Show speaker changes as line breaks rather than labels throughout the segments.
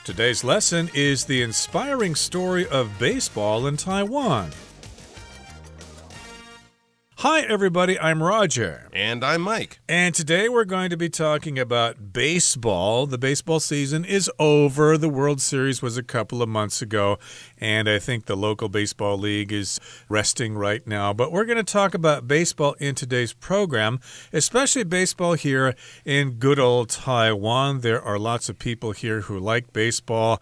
Today's lesson is the inspiring story of baseball in Taiwan. Hi, everybody. I'm Roger.
And I'm Mike.
And today we're going to be talking about baseball. The baseball season is over. The World Series was a couple of months ago, and I think the local baseball league is resting right now. But we're going to talk about baseball in today's program, especially baseball here in good old Taiwan. There are lots of people here who like baseball.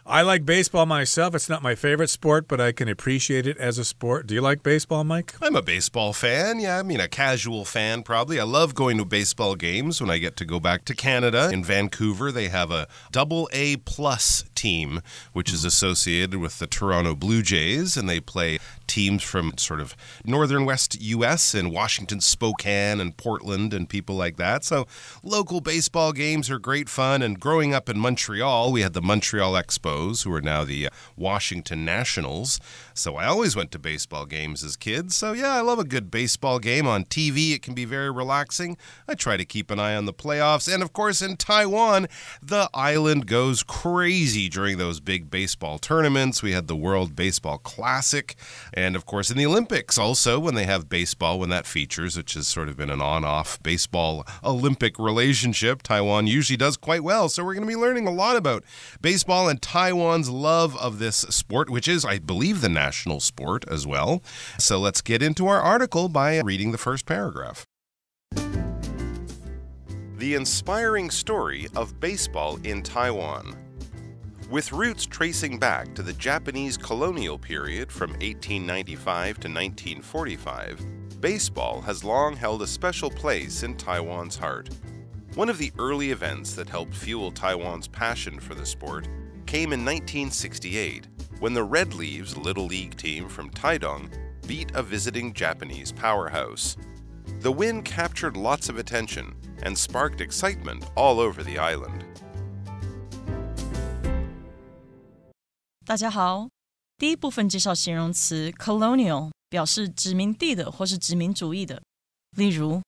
I like baseball myself. It's not my favorite sport, but I can appreciate it as a sport. Do you like baseball, Mike?
I'm a baseball fan. Yeah, I mean, a casual fan, probably. I love going to baseball games when I get to go back to Canada. In Vancouver, they have a AA+ team, which is associated with the Toronto Blue Jays, and they play teams from sort of northern west U.S. and Washington, Spokane, and Portland, and people like that. So local baseball games are great fun, and growing up in Montreal, we had the Montreal Expos, who are now the Washington Nationals. So I always went to baseball games as kids. So yeah, I love a good baseball game on TV. It can be very relaxing. I try to keep an eye on the playoffs. And of course, in Taiwan, the island goes crazy during those big baseball tournaments. We had the World Baseball Classic. And of course, in the Olympics also, when they have baseball, when that features, which has sort of been an on-off baseball Olympic relationship, Taiwan usually does quite well. So we're going to be learning a lot about baseball and Taiwan's love of this sport, which is, I believe, the national sport as well. So let's get into our article by reading the first paragraph. The inspiring story of baseball in Taiwan. With roots tracing back to the Japanese colonial period from 1895 to 1945, baseball has long held a special place in Taiwan's heart. One of the early events that helped fuel Taiwan's passion for the sport came in 1968, when the Red Leaves Little League team from Taidong beat a visiting Japanese powerhouse. The win captured lots of attention and sparked excitement all over the island.
大家好，第一部分介绍形容词 colonial， 表示殖民地的或是殖民主义的。例如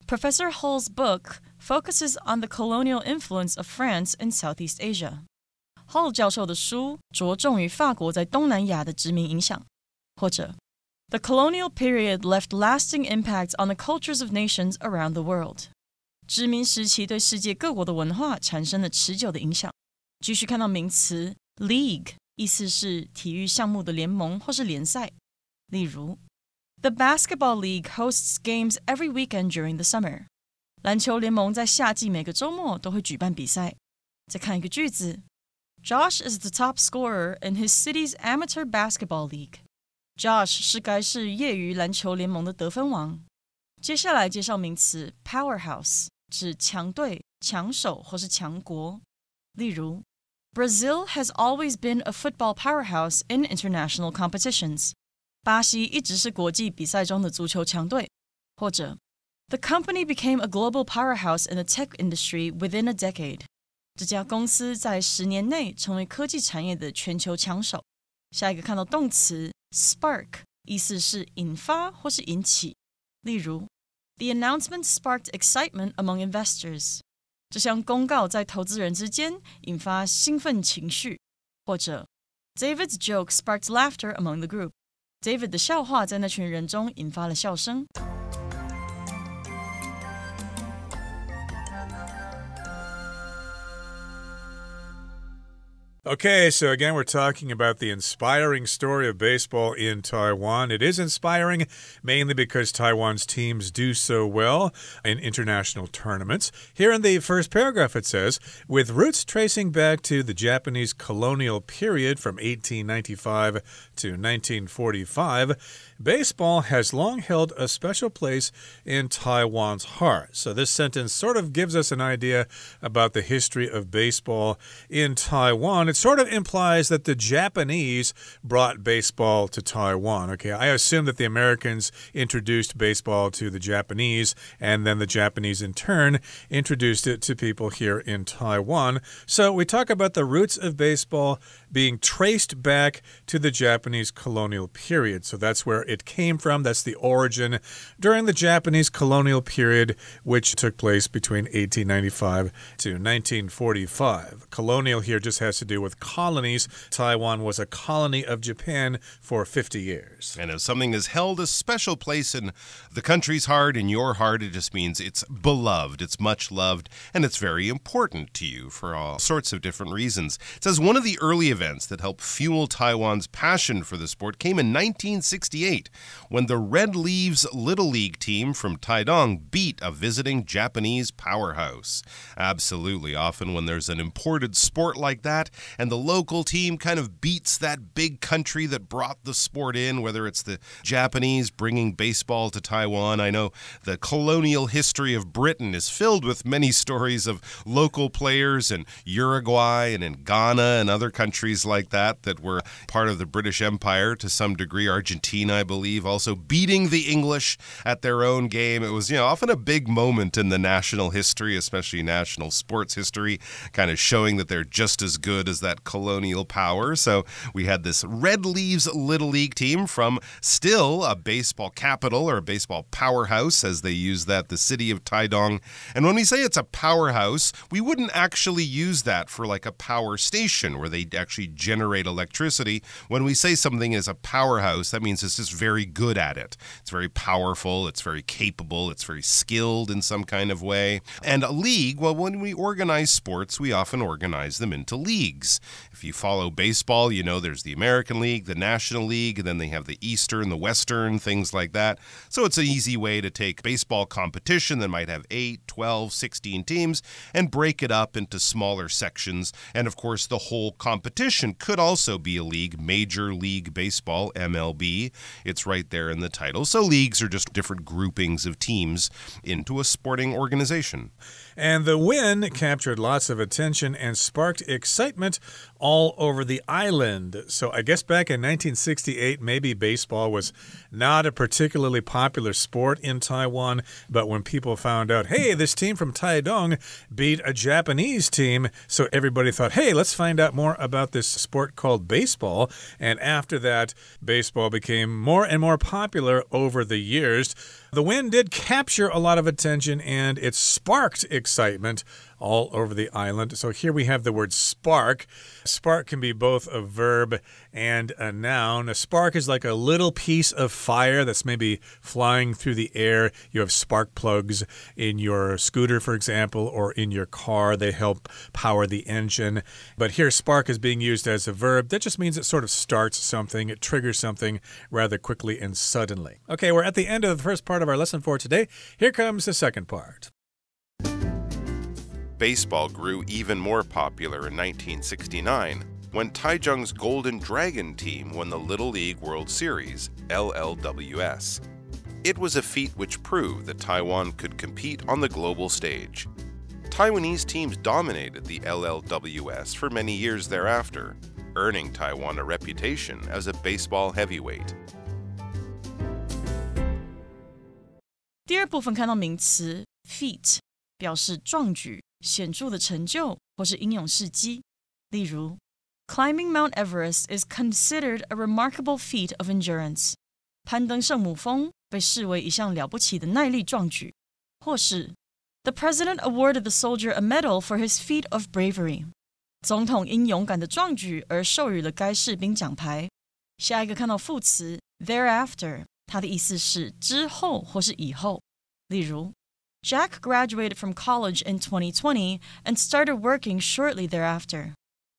Professor Hull's book focuses on the colonial influence of France in Southeast Asia.Hull 教授的书着重于法国在东南亚的殖民影响，或者 The colonial period left lasting impacts on the cultures of nations around the world. 殖民时期对世界各国的文化产生了持久的影响。继续看到名词 league， 意思是体育项目的联盟或是联赛。例如 The basketball league hosts games every weekend during the summer. 篮球联盟在夏季每个周末都会举办比赛。再看一个句子Josh is the top scorer in his city's amateur basketball league. Josh 是该市业余篮球联盟的得分王。接下来介绍名词 powerhouse， 指强队、强手或是强国。例如 Brazil has always been a football powerhouse in international competitions. 巴西一直是国际比赛中的足球强队。或者 The company became a global powerhouse in the tech industry within a decade.这家公司在10年内成为科技产业的全球强手。下一个看到动词 spark， 意思是引发或是引起。例如 The announcement sparked excitement among investors. 这项公告在投资人之间引发兴奋情绪。或者 David's joke sparked laughter among the group. David 的笑话在那群人中引发了笑声。
Okay, so again, we're talking about the inspiring story of baseball in Taiwan. It is inspiring mainly because Taiwan's teams do so well in international tournaments. Here in the first paragraph it says, with roots tracing back to the Japanese colonial period from 1895 to 1945, baseball has long held a special place in Taiwan's heart. So this sentence sort of gives us an idea about the history of baseball in Taiwan. It sort of implies that the Japanese brought baseball to Taiwan. Okay, I assume that the Americans introduced baseball to the Japanese, and then the Japanese in turn introduced it to people here in Taiwan. So we talk about the roots of baseball being traced back to the Japanese colonial period. So that's where it came from. That's the origin during the Japanese colonial period, which took place between 1895 to 1945. Colonial here just has to do with colonies. Taiwan was a colony of Japan for 50 years.
And if something has held a special place in the country's heart, in your heart, it just means it's beloved, it's much loved, and it's very important to you for all sorts of different reasons. It says one of the early events that helped fuel Taiwan's passion for the sport came in 1968 when the Red Leaves Little League team from Taidong beat a visiting Japanese powerhouse. Absolutely. Often when there's an imported sport like that and the local team kind of beats that big country that brought the sport in, whether it's the Japanese bringing baseball to Taiwan. I know the colonial history of Britain is filled with many stories of local players in Uruguay and in Ghana and other countries like that were part of the British Empire to some degree. Argentina, I believe, also beating the English at their own game. It was, often a big moment in the national history, especially national sports history, kind of showing that they're just as good as that colonial power. So we had this Red Leaves Little League team from still a baseball capital or a baseball powerhouse, as they use that, the city of Taidong. And when we say it's a powerhouse, we wouldn't actually use that for like a power station where they actually generate electricity. When we say something is a powerhouse, that means it's just very good at it. It's very powerful, it's very capable, it's very skilled in some kind of way. And a league, well, when we organize sports, we often organize them into leagues. If you follow baseball, there's the American League, the National League, and then they have the Eastern, the Western, things like that. So it's an easy way to take baseball competition that might have 8, 12, 16 teams and break it up into smaller sections. And of course, the whole competition could also be a league, Major League Baseball, MLB. It's right there in the title. So leagues are just different groupings of teams into a sporting organization.
And the win captured lots of attention and sparked excitement all over the island. So I guess back in 1968, maybe baseball was not a particularly popular sport in Taiwan, but when people found out, hey, this team from Taidong beat a Japanese team, so everybody thought, hey, let's find out more about this sport called baseball. And after that, baseball became more and more popular over the years. The win did capture a lot of attention and it sparked excitement all over the island. So here we have the word spark. Spark can be both a verb and a noun. A spark is like a little piece of fire that's maybe flying through the air. You have spark plugs in your scooter, for example, or in your car. They help power the engine. But here spark is being used as a verb. That just means it sort of starts something. It triggers something rather quickly and suddenly. Okay, we're at the end of the first part of our lesson for today. Here comes the second part.
Baseball grew even more popular in 1969 when Taichung's Golden Dragon team won the Little League World Series, LLWS. It was a feat which proved that Taiwan could compete on the global stage. Taiwanese teams dominated the LLWS for many years thereafter, earning Taiwan a reputation as a baseball heavyweight.
第二部分看到名词 feat 表示壮举、显著的成就或是英勇事迹。例如 Climbing Mount Everest is considered a remarkable feat of endurance. 攀登圣母峰被视为一项了不起的耐力壮举。或是 The president awarded the soldier a medal for his feat of bravery. 总统因勇敢的壮举而授予了该士兵奖牌。下一个看到副词 thereafter， 它的意思是之后或是以后。例如Jack graduated from college in 2020 and started working shortly thereafter.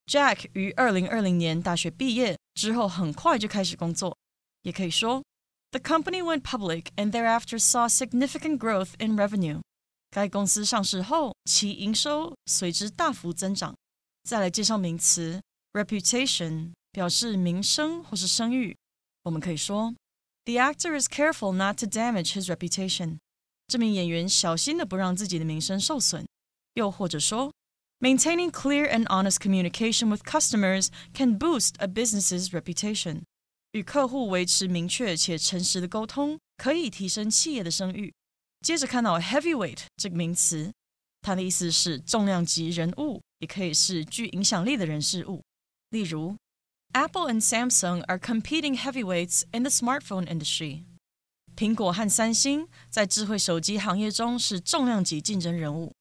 Jack 于2020年大学毕业之后很快就开始工作。也可以说 The company went public and thereafter saw significant growth in revenue. 该公司上市后，其营收随之大幅增长。再来介绍名词 reputation， 表示名声或是声誉。我们可以说 The actor is careful not to damage his reputation. 这名演员小心的不让自己的名声受损。又或者说 Maintaining clear and honest communication with customers can boost a business's reputation. 与客户维持明确且诚实的沟通，可以提升企业的声誉。接着看到 heavyweight 这个名词，它的意思是重量级人物，也可以是具影响力的人事物。例如 Apple and Samsung are competing heavyweights in the smartphone industry. 苹果和三星在智慧手机行业中是重量级竞争人物。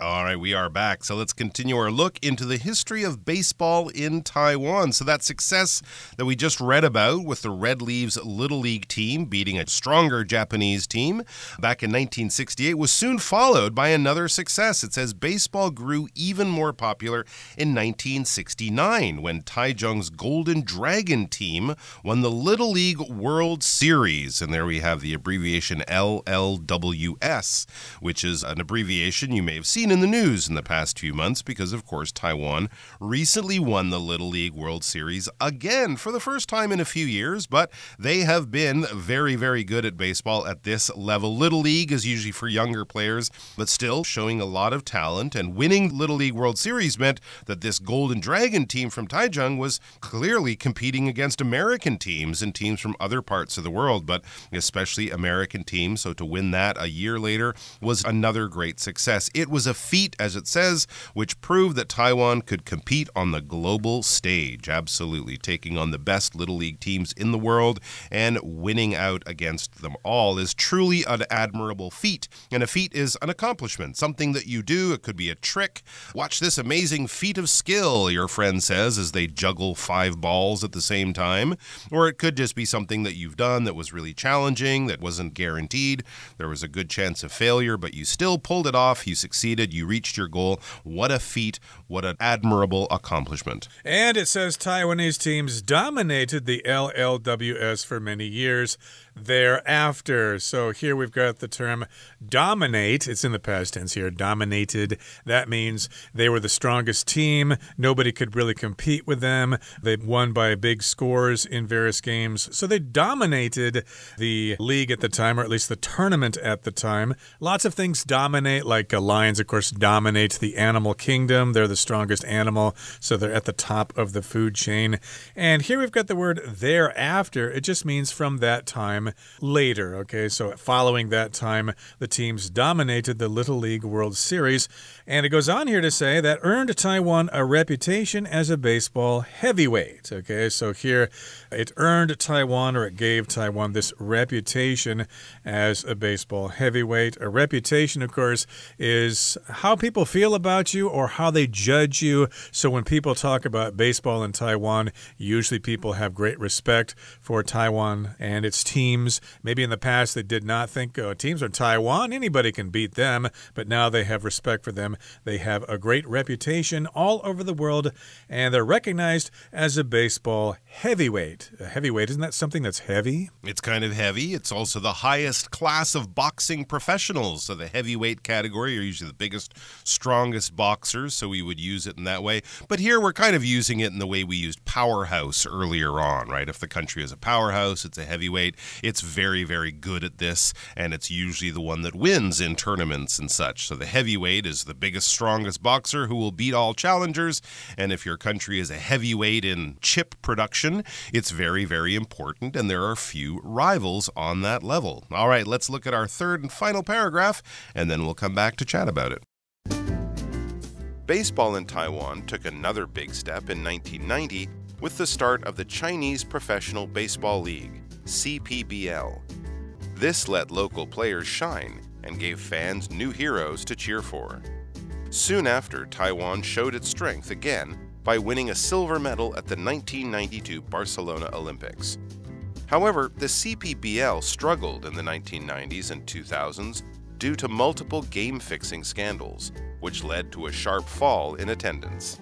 All right, we are back. So let's continue our look into the history of baseball in Taiwan. So that success that we just read about with the Red Leaves Little League team beating a stronger Japanese team back in 1968 was soon followed by another success. It says baseball grew even more popular in 1969 when Taichung's Golden Dragon team won the Little League World Series. And there we have the abbreviation LLWS, which is an abbreviation you may have seen in the news in the past few months because, of course, Taiwan recently won the Little League World Series again for the first time in a few years, but they have been very, very good at baseball at this level. Little League is usually for younger players, but still showing a lot of talent, and winning Little League World Series meant that this Golden Dragon team from Taichung was clearly competing against American teams and teams from other parts of the world, but especially American teams, so to win that a year later was another great success. It was a feat, as it says, which proved that Taiwan could compete on the global stage. Absolutely. Taking on the best Little League teams in the world and winning out against them all is truly an admirable feat. And a feat is an accomplishment, something that you do. It could be a trick. Watch this amazing feat of skill, your friend says, as they juggle 5 balls at the same time. Or it could just be something that you've done that was really challenging, that wasn't guaranteed. There was a good chance of failure, but you still pulled it off. You succeeded. You reached your goal. What a feat. What an admirable accomplishment.
And it says Taiwanese teams dominated the LLWS for many years thereafter. So here we've got the term dominate. It's in the past tense here. Dominated. That means they were the strongest team. Nobody could really compete with them. They won by big scores in various games. So they dominated the league at the time, or at least the tournament at the time. Lots of things dominate, like lions, of course, dominate the animal kingdom. They're the strongest animal, so they're at the top of the food chain. And here we've got the word thereafter. It just means from that time later. Okay, so following that time, the teams dominated the Little League World Series. And it goes on here to say that earned Taiwan a reputation as a baseball heavyweight. Okay, so here it earned Taiwan, or it gave Taiwan this reputation as a baseball heavyweight. A reputation, of course, is how people feel about you or how they judge you. So when people talk about baseball in Taiwan, usually people have great respect for Taiwan and its teams. Maybe in the past they did not think teams are Taiwan, anybody can beat them, but now they have respect for them. They have a great reputation all over the world, and they're recognized as a baseball heavyweight. A heavyweight, isn't that something that's heavy?
It's kind of heavy. It's also the highest class of boxing professionals. So the heavyweight category are usually the biggest, strongest boxers, so we would use it in that way. But here we're kind of using it in the way we used powerhouse earlier on, right? If the country is a powerhouse, it's a heavyweight. It's very, very good at this, and it's usually the one that wins in tournaments and such. So the heavyweight is the biggest, strongest boxer who will beat all challengers. And if your country is a heavyweight in chip production, it's very, very important, and there are few rivals on that level. All right, let's look at our third and final paragraph, and then we'll come back to chat about it. Baseball in Taiwan took another big step in 1990 with the start of the Chinese Professional Baseball League, CPBL. This let local players shine and gave fans new heroes to cheer for. Soon after, Taiwan showed its strength again by winning a silver medal at the 1992 Barcelona Olympics. However, the CPBL struggled in the 1990s and 2000s due to multiple game-fixing scandals, which led to a sharp fall in attendance.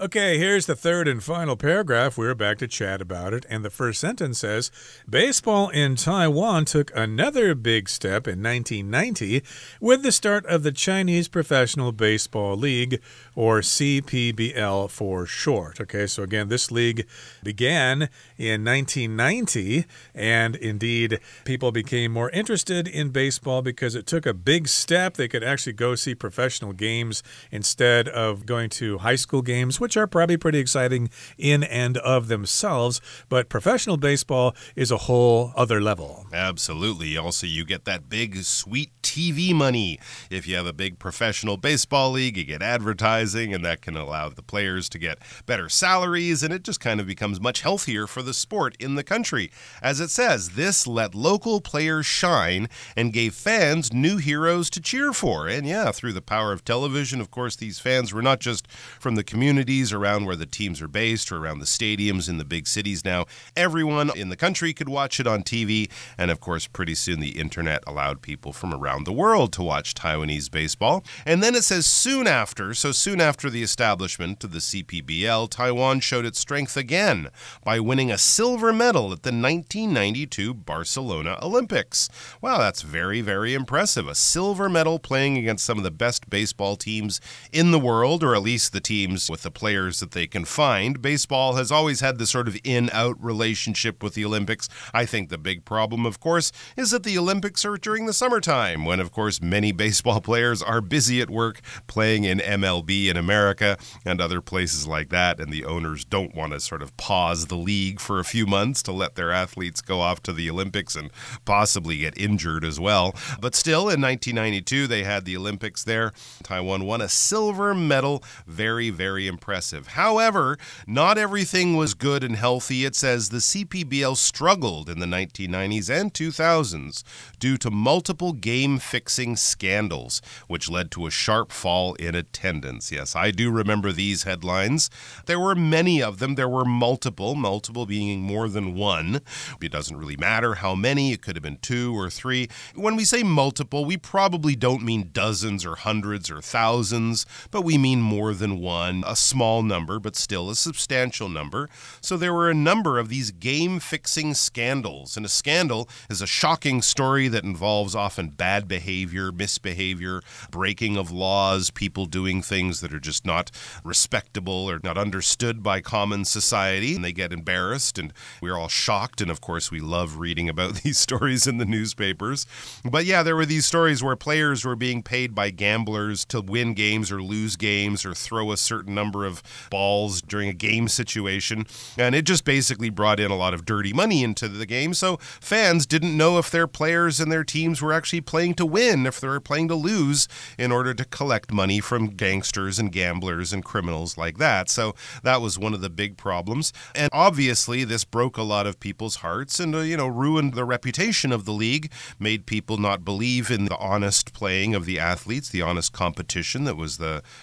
Okay, here's the third and final paragraph. We're back to chat about it. And the first sentence says, baseball in Taiwan took another big step in 1990 with the start of the Chinese Professional Baseball League, or CPBL for short. Okay, so again, this league began in 1990, and indeed, people became more interested in baseball because it took a big step. They could actually go see professional games instead of going to high school games, which which are probably pretty exciting in and of themselves, but professional baseball is a whole other level.
Absolutely. Also, you get that big, sweet TV money. If you have a big professional baseball league, you get advertising, and that can allow the players to get better salaries, and it just kind of becomes much healthier for the sport in the country. As it says, this let local players shine and gave fans new heroes to cheer for. And yeah, through the power of television, of course, these fans were not just from the communities around where the teams are based or around the stadiums in the big cities. Now, everyone in the country could watch it on TV, and of course, pretty soon the internet allowed people from around the world to watch Taiwanese baseball. And then it says soon after the establishment of the CPBL, Taiwan showed its strength again by winning a silver medal at the 1992 Barcelona Olympics. Wow, that's very, very impressive. A silver medal playing against some of the best baseball teams in the world, or at least the teams with the players that they can find. Baseball has always had this sort of in-out relationship with the Olympics. I think the big problem, of course, is that the Olympics are during the summertime, when, of course, many baseball players are busy at work playing in MLB in America and other places like that, and the owners don't want to sort of pause the league for a few months to let their athletes go off to the Olympics and possibly get injured as well. But still, in 1992, they had the Olympics there. Taiwan won a silver medal. Very, very impressive. However, not everything was good and healthy. It says the CPBL struggled in the 1990s and 2000s due to multiple game-fixing scandals, which led to a sharp fall in attendance. Yes, I do remember these headlines. There were many of them. There were multiple being more than one. It doesn't really matter how many. It could have been 2 or 3. When we say multiple, we probably don't mean dozens or hundreds or thousands, but we mean more than one, a small number, but still a substantial number. So there were a number of these game-fixing scandals, and a scandal is a shocking story that involves often bad behavior, misbehavior, breaking of laws, people doing things that are just not respectable or not understood by common society, and they get embarrassed, and we're all shocked, and of course we love reading about these stories in the newspapers. But yeah, there were these stories where players were being paid by gamblers to win games or lose games or throw a certain number of balls during a game situation, and it just basically brought in a lot of dirty money into the game, so fans didn't know if their players and their teams were actually playing to win, if they were playing to lose, in order to collect money from gangsters and gamblers and criminals like that. So that was one of the big problems, and obviously this broke a lot of people's hearts and ruined the reputation of the league, made people not believe in the honest playing of the athletes, the honest competition that was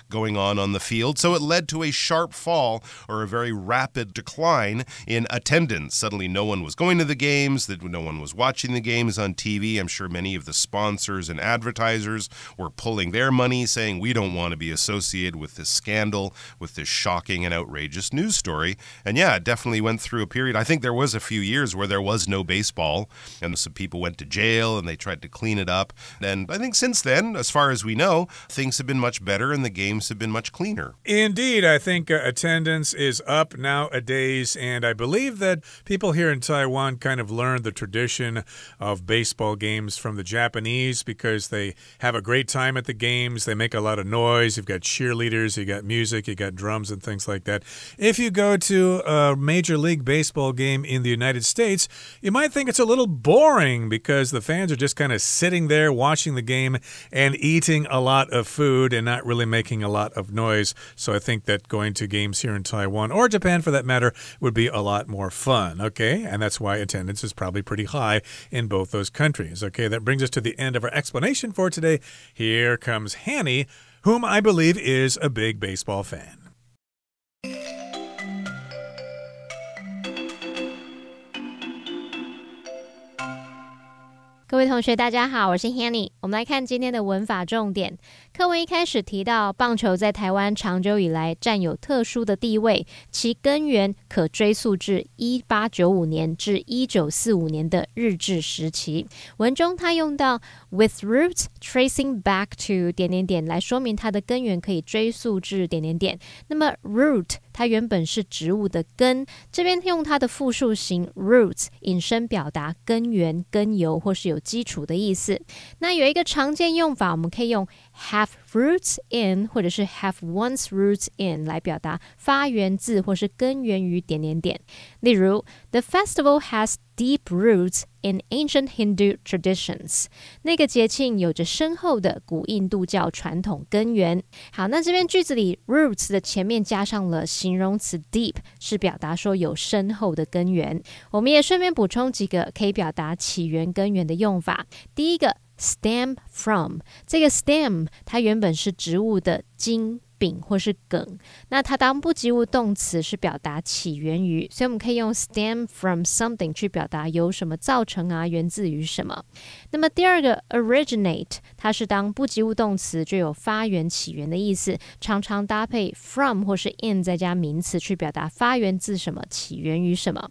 going on the field. So it led to a sharp fall, or a very rapid decline in attendance. Suddenly no one was going to the games, no one was watching the games on TV. I'm sure many of the sponsors and advertisers were pulling their money, saying we don't want to be associated with this scandal, with this shocking and outrageous news story. And yeah, it definitely went through a period. I think there was a few years where there was no baseball, and some people went to jail and they tried to clean it up. And I think since then, as far as we know, things have been much better and the games have been much cleaner.
Indeed, I think attendance is up nowadays, and I believe that people here in Taiwan kind of learned the tradition of baseball games from the Japanese, because they have a great time at the games. They make a lot of noise. You've got cheerleaders, you got music, you got drums and things like that. If you go to a Major League Baseball game in the United States, you might think it's a little boring because the fans are just kind of sitting there watching the game and eating a lot of food and not really making a lot of noise. So I think that going to games here in Taiwan, or Japan for that matter, would be a lot more fun, okay? And that's why attendance is probably pretty high in both those countries, okay? That brings us to the end of our explanation for today. Here comes Hanny, whom I believe is a big baseball fan.
各位同学大家好，我是 Hanny。 我们来看今天的文法重点。课文一开始提到，棒球在台湾长久以来占有特殊的地位，其根源可追溯至1895年至1945年的日治时期。文中他用到 with roots tracing back to 来说明它的根源可以追溯至……那么 root 它原本是植物的根，这边用它的复数形 roots 引申表达根源、根由或是有基础的意思。那有一个常见用法，我们可以用 have roots in 或者是 have once roots in 来表达发源自或是根源于点点点。例如 The festival has deep roots in ancient Hindu traditions. 那个节庆有着深厚的古印度教传统根源。好，那这边句子里 roots 的前面加上了形容词 deep， 是表达说有深厚的根源。我们也顺便补充几个可以表达起源根源的用法。第一个stem from， 这个 stem 它原本是植物的茎柄或是梗，那它当不及物动词是表达起源于，所以我们可以用 stem from something 去表达由什么造成啊，源自于什么。那么第二个 originate 它是当不及物动词，就有发源起源的意思，常常搭配 from 或是 in 再加名词去表达发源自什么，起源于什么。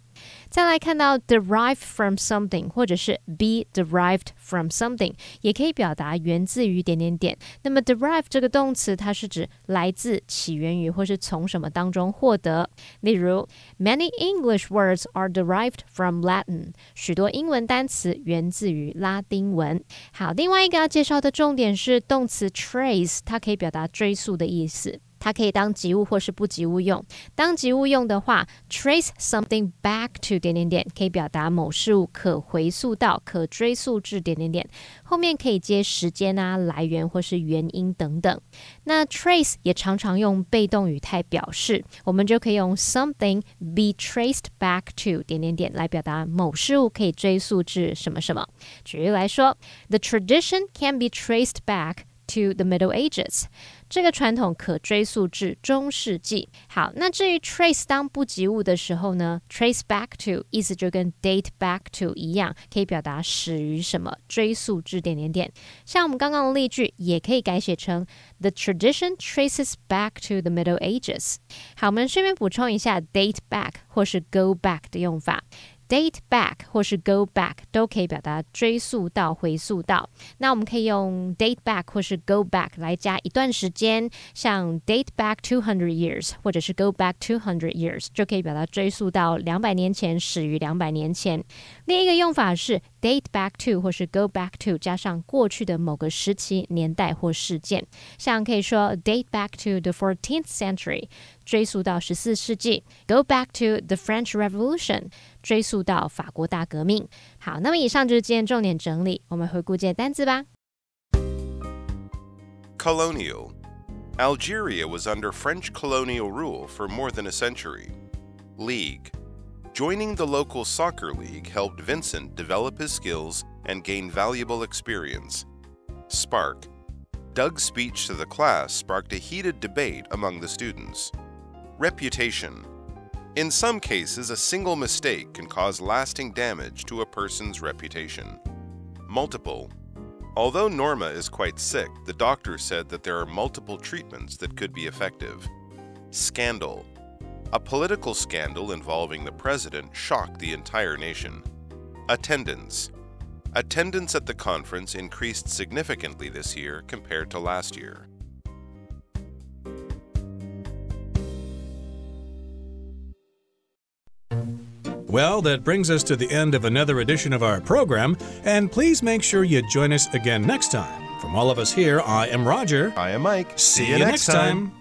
再来看到 derive from something 或者是 be derived from something 也可以表达源自于点点点。那么 derive 这个动词它是指来自起源于或是从什么当中获得。例如 Many English words are derived from Latin 许多英文单词源自于拉丁文。好，另外一个要介绍的重点是动词 trace 它可以表达追溯的意思，它可以当及物或是不及物用。当及物用的话 trace something back to 点点点可以表达某事物可回溯到，可追溯至点点点，后面可以接时间啊、来源或是原因等等。那 trace 也常常用被动语态表示，我们就可以用 something be traced back to 点点点来表达某事物可以追溯至什么什么。举例来说 The tradition can be traced back to the Middle Ages 这个传统可追溯至中世纪。好，那至于 trace 当不及物的时候呢 trace back to 意思就跟 date back to 一样，可以表达始于什么，追溯至点点点。像我们刚刚的例句也可以改写成 The tradition traces back to the Middle Ages。 好，我们顺便补充一下 date back 或是 go back 的用法。date back 或是 go back 都可以表达追溯到、回溯到。那我们可以用 date back 或是 go back 来加一段时间，像 date back 200 years 或者是 go back 200 years 就可以表达追溯到200年前，始于200年前。另一个用法是 date back to 或是 go back to 加上过去的某个时期、年代或事件，像可以说 date back to the 14th century 追溯到14世纪， go back to the French Revolution 追溯到法国大革命。好，那么以上就是今天重点整理，我们回顾这些单字吧。
Colonial. Algeria was under French colonial rule for more than a century. League. Joining the local soccer league helped Vincent develop his skills and gain valuable experience. Spark. Doug's speech to the class sparked a heated debate among the students. Reputation. In some cases, a single mistake can cause lasting damage to a person's reputation. Multiple. Although Norma is quite sick, the doctor said that there are multiple treatments that could be effective. Scandal. A political scandal involving the president shocked the entire nation. Attendance. Attendance at the conference increased significantly this year compared to last year.
Well, that brings us to the end of another edition of our program, and please make sure you join us again next time. From all of us here, I am Roger.
I am Mike.
See you next time.